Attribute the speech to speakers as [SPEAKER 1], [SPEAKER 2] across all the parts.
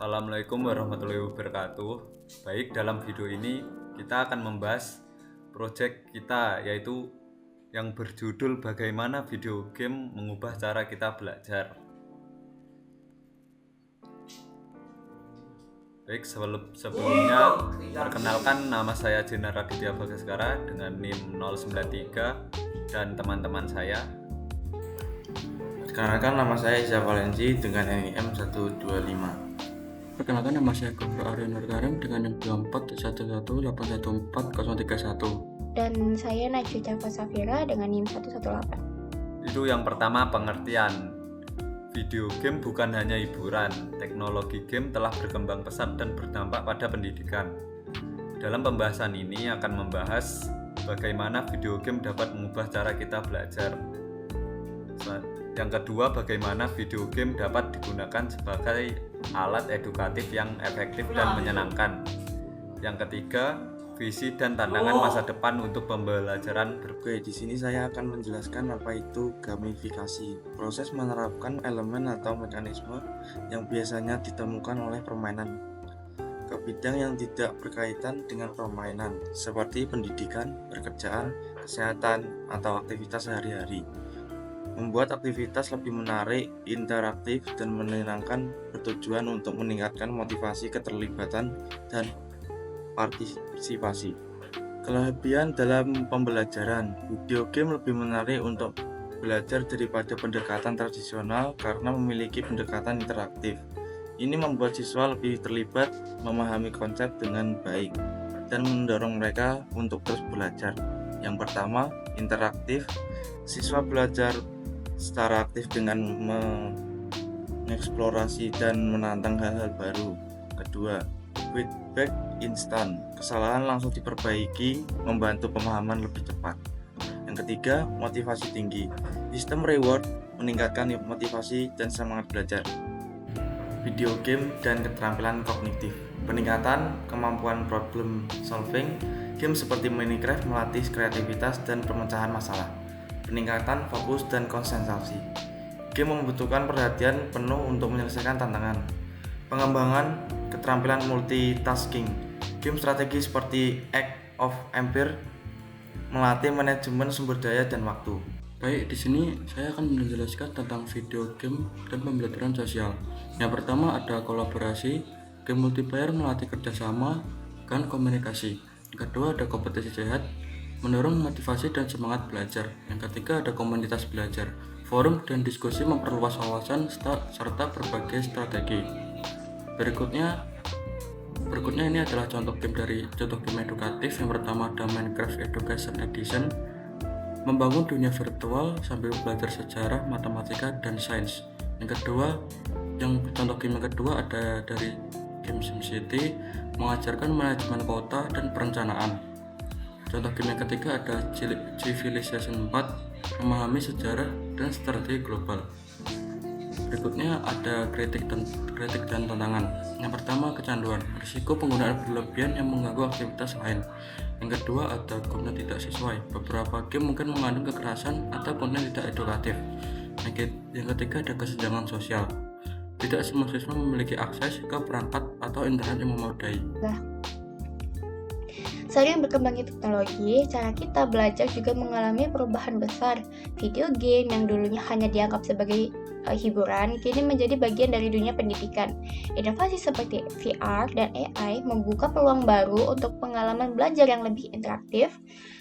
[SPEAKER 1] Assalamualaikum warahmatullahi wabarakatuh. Baik, dalam video ini kita akan membahas proyek kita, yaitu yang berjudul bagaimana video game mengubah cara kita belajar. Baik, sebelumnya perkenalkan, nama saya Jenar Raditya Bagaskara dengan NIM 093 dan teman-teman saya.
[SPEAKER 2] Perkenalkan, nama saya Isa Valensi dengan NIM 125.
[SPEAKER 3] Perkenalkan, nama saya Gofro Aryan Karim dengan NIM 2411818031.
[SPEAKER 4] Dan saya Najwa Java Safira dengan NIM 118.
[SPEAKER 1] Itu yang pertama, pengertian. Video game bukan hanya hiburan. Teknologi game telah berkembang pesat dan berdampak pada pendidikan. Dalam pembahasan ini akan membahas bagaimana video game dapat mengubah cara kita belajar. Yang kedua, bagaimana video game dapat digunakan sebagai alat edukatif yang efektif dan menyenangkan. Yang ketiga, visi dan tantangan masa depan untuk pembelajaran.
[SPEAKER 2] Oke, di sini saya akan menjelaskan apa itu gamifikasi. Proses menerapkan elemen atau mekanisme yang biasanya ditemukan oleh permainan ke bidang yang tidak berkaitan dengan permainan, seperti pendidikan, pekerjaan, kesehatan, atau aktivitas sehari-hari. Membuat aktivitas lebih menarik, interaktif, dan menyenangkan bertujuan untuk meningkatkan motivasi, keterlibatan, dan partisipasi. Kelebihan dalam pembelajaran, video game lebih menarik untuk belajar daripada pendekatan tradisional karena memiliki pendekatan interaktif. Ini membuat siswa lebih terlibat, memahami konsep dengan baik, dan mendorong mereka untuk terus belajar. Yang pertama, interaktif. Siswa belajar secara aktif dengan mengeksplorasi dan menantang hal-hal baru. Kedua, feedback instan. Kesalahan langsung diperbaiki, membantu pemahaman lebih cepat. Yang ketiga, motivasi tinggi. Sistem reward meningkatkan motivasi dan semangat belajar. Video game dan keterampilan kognitif. Peningkatan kemampuan problem solving. Game seperti Minecraft melatih kreativitas dan pemecahan masalah. Peningkatan fokus dan konsentrasi. Game membutuhkan perhatian penuh untuk menyelesaikan tantangan. Pengembangan keterampilan multitasking. Game strategi seperti Age of Empires melatih manajemen sumber daya dan waktu.
[SPEAKER 3] Baik, di sini saya akan menjelaskan tentang video game dan pembelajaran sosial. Yang pertama ada kolaborasi. Game multiplayer melatih kerjasama dan komunikasi. Yang kedua ada kompetisi sehat, mendorong motivasi dan semangat belajar. Yang ketiga ada komunitas belajar. Forum dan diskusi memperluas wawasan serta berbagai strategi. Berikutnya ini adalah contoh game edukatif. Yang pertama ada Minecraft Education Edition, membangun dunia virtual sambil belajar sejarah, matematika, dan sains. Contoh game yang kedua ada dari game SimCity, mengajarkan manajemen kota dan perencanaan. Contoh game yang ketiga ada Civilization 4, memahami sejarah dan strategi global. Berikutnya ada kritik dan tantangan. Yang pertama, kecanduan, risiko penggunaan berlebihan yang mengganggu aktivitas lain. Yang kedua ada konten tidak sesuai, beberapa game mungkin mengandung kekerasan atau konten tidak edukatif. Yang ketiga ada kesenjangan sosial, tidak semua siswa memiliki akses ke perangkat atau internet yang memadai.
[SPEAKER 4] Seiring berkembangnya teknologi, cara kita belajar juga mengalami perubahan besar. Video game yang dulunya hanya dianggap sebagai hiburan, kini menjadi bagian dari dunia pendidikan. Inovasi seperti VR dan AI membuka peluang baru untuk pengalaman belajar yang lebih interaktif,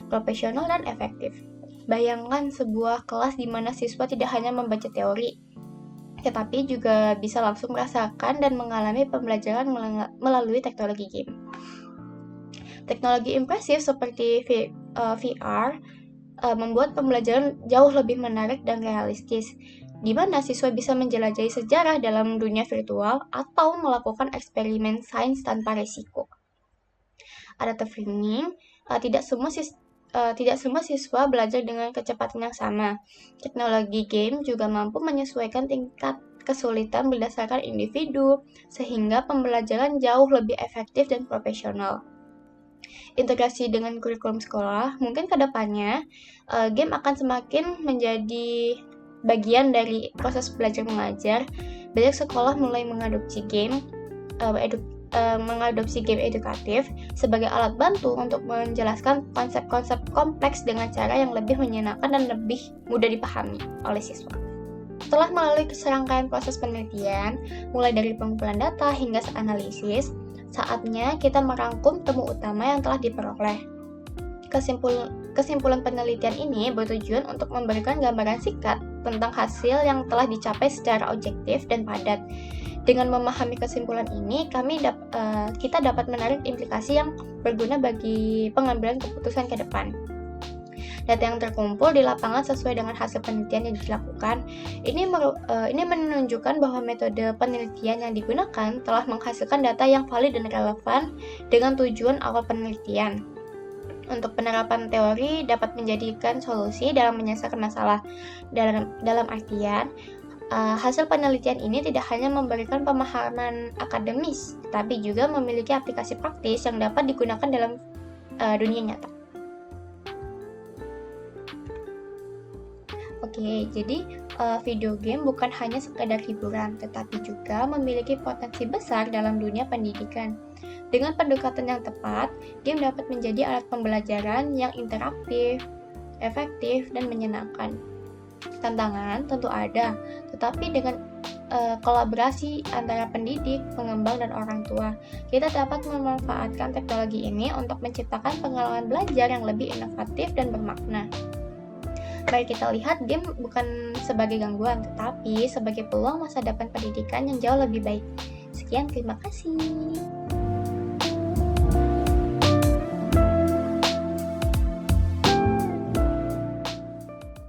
[SPEAKER 4] profesional, dan efektif. Bayangkan sebuah kelas di mana siswa tidak hanya membaca teori, tetapi juga bisa langsung merasakan dan mengalami pembelajaran melalui teknologi game. Teknologi impresif seperti VR membuat pembelajaran jauh lebih menarik dan realistis, di mana siswa bisa menjelajahi sejarah dalam dunia virtual atau melakukan eksperimen sains tanpa risiko. Ada framing, tidak semua siswa belajar dengan kecepatan yang sama. Teknologi game juga mampu menyesuaikan tingkat kesulitan berdasarkan individu, sehingga pembelajaran jauh lebih efektif dan profesional. Integrasi dengan kurikulum sekolah, mungkin ke depannya game akan semakin menjadi bagian dari proses belajar mengajar. Banyak sekolah mulai mengadopsi game mengadopsi game edukatif sebagai alat bantu untuk menjelaskan konsep-konsep kompleks dengan cara yang lebih menyenangkan dan lebih mudah dipahami oleh siswa. Setelah melalui serangkaian proses penelitian, mulai dari pengumpulan data hingga analisis, saatnya kita merangkum temu utama yang telah diperoleh. Kesimpulan penelitian ini bertujuan untuk memberikan gambaran singkat tentang hasil yang telah dicapai secara objektif dan padat. Dengan memahami kesimpulan ini, kita dapat menarik implikasi yang berguna bagi pengambilan keputusan ke depan. Data yang terkumpul di lapangan sesuai dengan hasil penelitian yang dilakukan. Ini menunjukkan bahwa metode penelitian yang digunakan telah menghasilkan data yang valid dan relevan dengan tujuan awal penelitian. Untuk penerapan teori dapat menjadikan solusi dalam menyelesaikan masalah. Dalam artian, hasil penelitian ini tidak hanya memberikan pemahaman akademis, tapi juga memiliki aplikasi praktis yang dapat digunakan dalam dunia nyata. Oke, jadi video game bukan hanya sekedar hiburan, tetapi juga memiliki potensi besar dalam dunia pendidikan. Dengan pendekatan yang tepat, game dapat menjadi alat pembelajaran yang interaktif, efektif, dan menyenangkan. Tantangan tentu ada, tetapi dengan kolaborasi antara pendidik, pengembang, dan orang tua, kita dapat memanfaatkan teknologi ini untuk menciptakan pengalaman belajar yang lebih inovatif dan bermakna. Mari kita lihat game bukan sebagai gangguan, tetapi sebagai peluang masa depan pendidikan yang jauh lebih baik. Sekian, terima kasih.